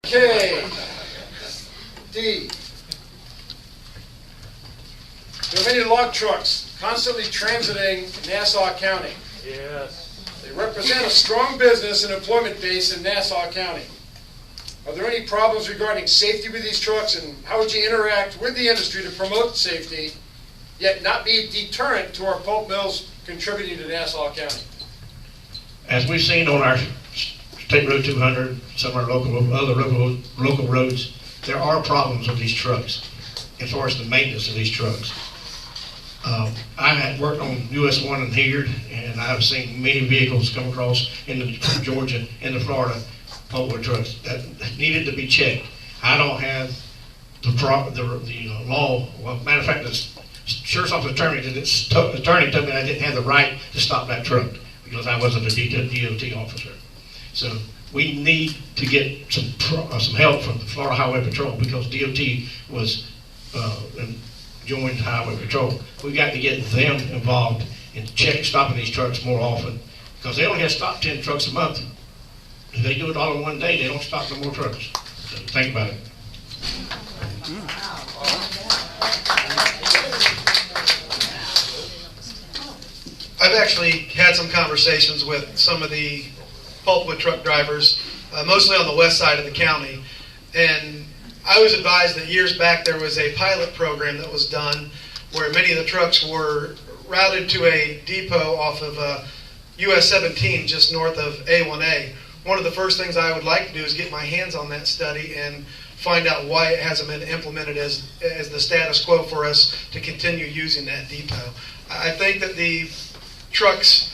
Okay. D. There are many log trucks constantly transiting Nassau County. Yes. They represent a strong business and employment base in Nassau County. Are there any problems regarding safety with these trucks, and how would you interact with the industry to promote safety, yet not be a deterrent to our pulp mills contributing to Nassau County? As we've seen on our State Road 200, some of our local roads, there are problems with these trucks as far as the maintenance of these trucks. I had worked on US 1 and here, and I've seen many vehicles come across into Georgia, into Florida, pulpwood trucks that needed to be checked. I don't have the law. Well, matter of fact, the sheriff's office attorney told me I didn't have the right to stop that truck because I wasn't a DOT officer. So we need to get some help from the Florida Highway Patrol because DOT was joined Highway Patrol. We got to get them involved in stopping these trucks more often because they only have to stop 10 trucks a month. If they do it all in one day, they don't stop no more trucks. So think about it. I've actually had some conversations with some of the pulpwood truck drivers, mostly on the west side of the county, and I was advised that years back there was a pilot program that was done where many of the trucks were routed to a depot off of US 17 just north of A1A. One of the first things I would like to do is get my hands on that study and find out why it hasn't been implemented as the status quo for us to continue using that depot. I think that the trucks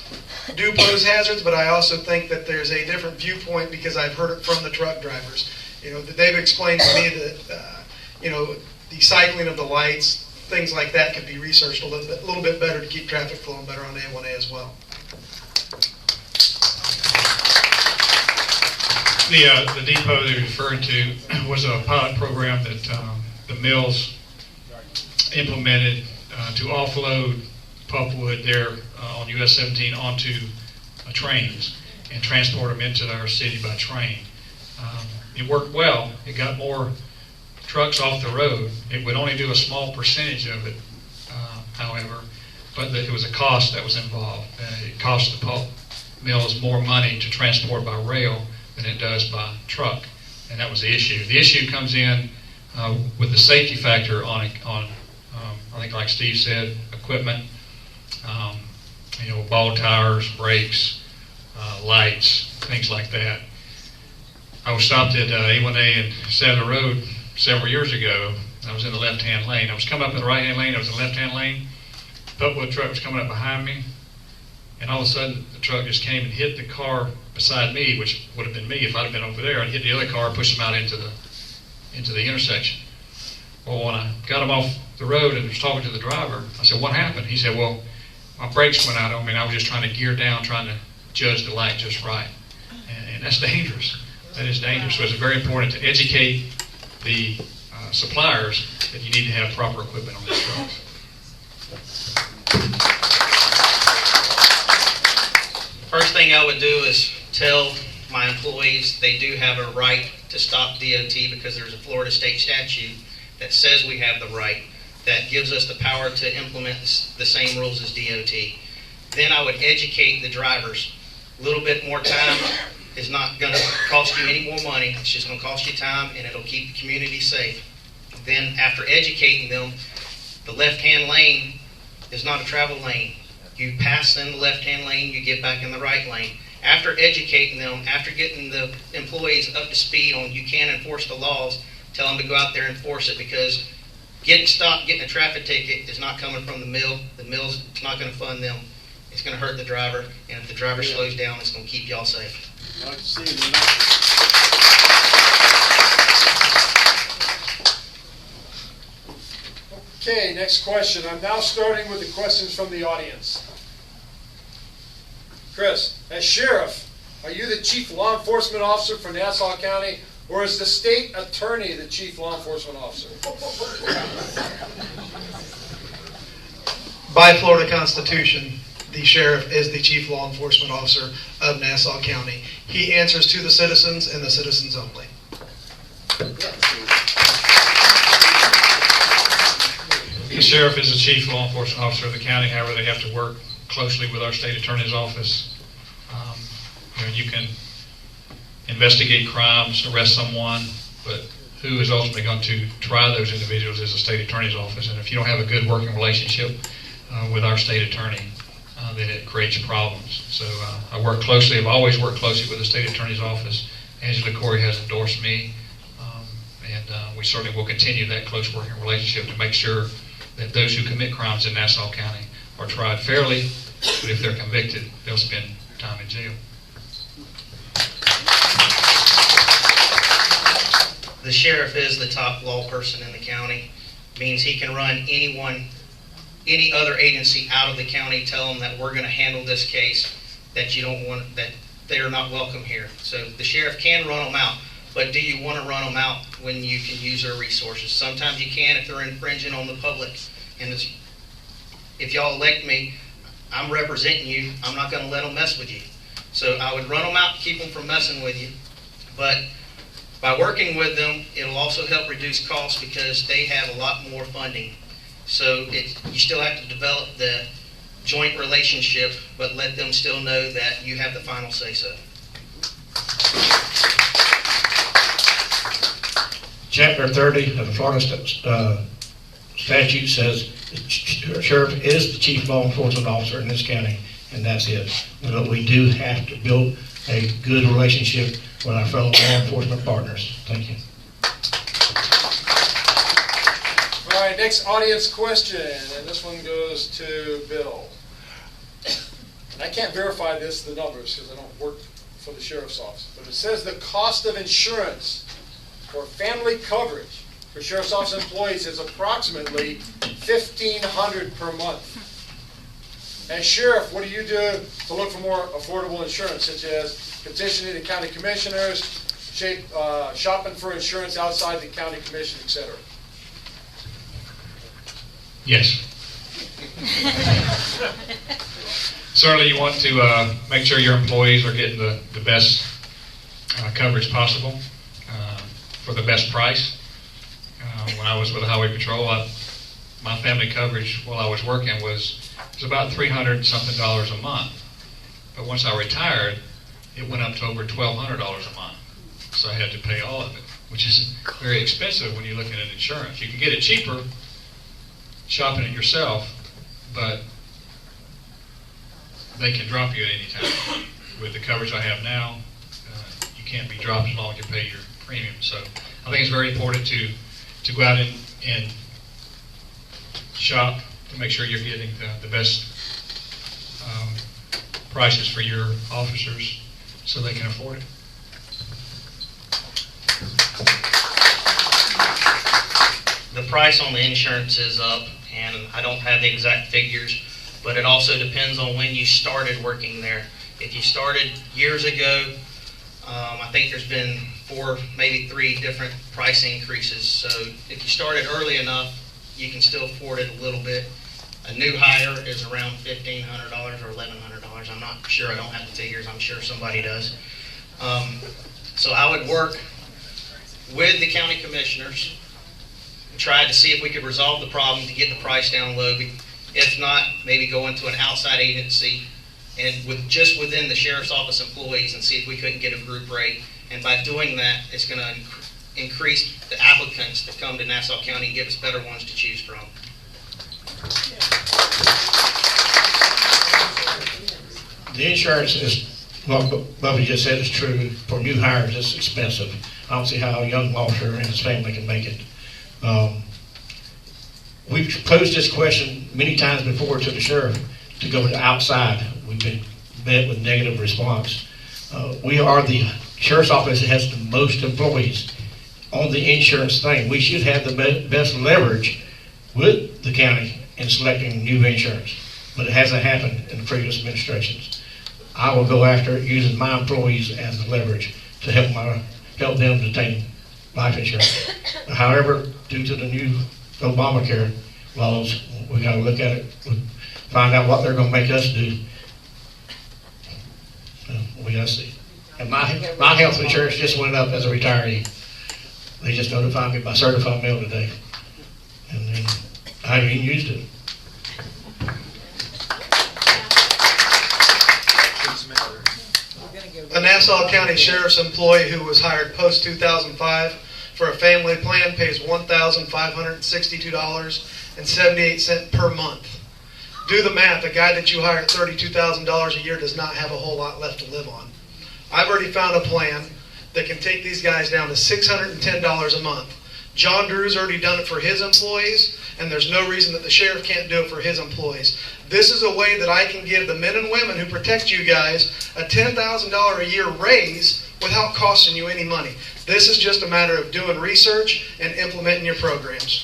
do pose hazards, but I also think that there's a different viewpoint because I've heard it from the truck drivers. You know, they've explained to me that, the cycling of the lights, things like that could be researched a little bit better to keep traffic flowing better on A1A as well. The depot they're referring to was a pilot program that the mills implemented to offload pulpwood there on US 17 onto trains and transport them into our city by train. It worked well. It got more trucks off the road. It would only do a small percentage of it, however, but it was a cost that was involved. It cost the pulp mills more money to transport by rail than it does by truck, and that was the issue. The issue comes in with the safety factor on I think, like Steve said, equipment, ball tires, brakes, lights, things like that. I was stopped at A1A and Sadler Road several years ago. I was in the left-hand lane. I was coming up in the right-hand lane. I was in the left-hand lane. The pulpwood truck was coming up behind me, and all of a sudden the truck just came and hit the car beside me, which would have been me if I'd have been over there, and hit the other car and pushed him out into the intersection. Well, when I got him off the road and was talking to the driver, I said, "What happened?" He said, "Well, my brakes went out on me, and I was just trying to gear down, trying to judge the light just right." And that's dangerous. That is dangerous. So it's very important to educate the suppliers that you need to have proper equipment on these trucks. First thing I would do is tell my employees they do have a right to stop DOT because there's a Florida state statute that says we have the right, that gives us the power to implement the same rules as DOT. Then I would educate the drivers. A little bit more time is not going to cost you any more money. It's just going to cost you time, and it'll keep the community safe. Then after educating them, the left-hand lane is not a travel lane. You pass in the left-hand lane, you get back in the right lane. After educating them, after getting the employees up to speed on you can enforce the laws, tell them to go out there and enforce it, because getting stopped, getting a traffic ticket is not coming from the mill. The mill's it's not going to fund them. It's going to hurt the driver, and if the driver slows down, it's going to keep y'all safe. Like to see it. Okay, next question. I'm now starting with the questions from the audience. Chris, as sheriff, are you the chief law enforcement officer for Nassau County, or is the state attorney the chief law enforcement officer? By Florida Constitution, the sheriff is the chief law enforcement officer of Nassau County. He answers to the citizens and the citizens only. The sheriff is the chief law enforcement officer of the county. However, they have to work closely with our state attorney's office. You can investigate crimes, arrest someone, but who is ultimately going to try those individuals is the state attorney's office. And if you don't have a good working relationship with our state attorney, then it creates problems. So I work closely. I've always worked closely with the state attorney's office. Angela Corey has endorsed me, and we certainly will continue that close working relationship to make sure that those who commit crimes in Nassau County are tried fairly, but if they're convicted, they'll spend time in jail. The sheriff is the top law person in the county. Means he can run any other agency out of the county, tell them that we're going to handle this case, that you don't want, that they are not welcome here. So the sheriff can run them out, but do you want to run them out when you can use their resources? Sometimes you can if they're infringing on the public. And if y'all elect me, I'm representing you. I'm not going to let them mess with you. So I would run them out, keep them from messing with you. But by working with them, it'll also help reduce costs because they have a lot more funding. So you still have to develop the joint relationship, but let them still know that you have the final say-so. Chapter 30 of the Florida statute says the sheriff is the chief law enforcement officer in this county, and that's it. But we do have to build a good relationship with our fellow law enforcement partners. Thank you. All right, next audience question, and this one goes to Bill. And I can't verify the numbers, because I don't work for the sheriff's office, but it says the cost of insurance for family coverage for sheriff's office employees is approximately $1,500 per month. As sheriff, what do you do to look for more affordable insurance, such as petitioning the county commissioners, shopping for insurance outside the county commission, etc.? Yes. Certainly you want to make sure your employees are getting the best coverage possible for the best price. When I was with the Highway Patrol, my family coverage while I was working was about $300 something a month. But once I retired, it went up to over $1,200 a month. So I had to pay all of it, which is very expensive when you're looking at insurance. You can get it cheaper shopping it yourself, but they can drop you at any time. With the coverage I have now, you can't be dropped as long as you pay your premium. So I think it's very important to go out and shop to make sure you're getting the best prices for your officers so they can afford it. The price on the insurance is up, and I don't have the exact figures, but it also depends on when you started working there. If you started years ago, I think there's been 4, maybe 3 different price increases. So if you started early enough, you can still afford it a little bit. A new hire is around $1,500 or $1,100. I'm not sure. I don't have the figures. I'm sure somebody does. So I would work with the county commissioners, try to see if we could resolve the problem to get the price down low. If not, maybe go into an outside agency and just within the sheriff's office employees and see if we couldn't get a group rate. And by doing that, it's going to increase the applicants that come to Nassau County and give us better ones to choose from. The insurance is, what Buffy just said is true. For new hires, it's expensive. I don't see how a young officer and his family can make it. We've posed this question many times before to the sheriff to go to outside. We've been met with negative response. We are the sheriff's office that has the most employees on the insurance thing. We should have the best leverage with the county in selecting new insurance, but it hasn't happened in the previous administrations. I will go after it using my employees as the leverage to help them to obtain life insurance. However, due to the new Obamacare laws, we got to look at it, find out what they're going to make us do. We got to see. And my health insurance just went up as a retiree. They just notified me by certified mail today. And then I haven't even used it. A Nassau County Sheriff's employee who was hired post-2005 for a family plan pays $1,562.78 per month. Do the math. A guy that you hire at $32,000 a year does not have a whole lot left to live on. I've already found a plan that can take these guys down to $610 a month. John Drew's already done it for his employees, and there's no reason that the sheriff can't do it for his employees. This is a way that I can give the men and women who protect you guys a $10,000 a year raise without costing you any money. This is just a matter of doing research and implementing your programs.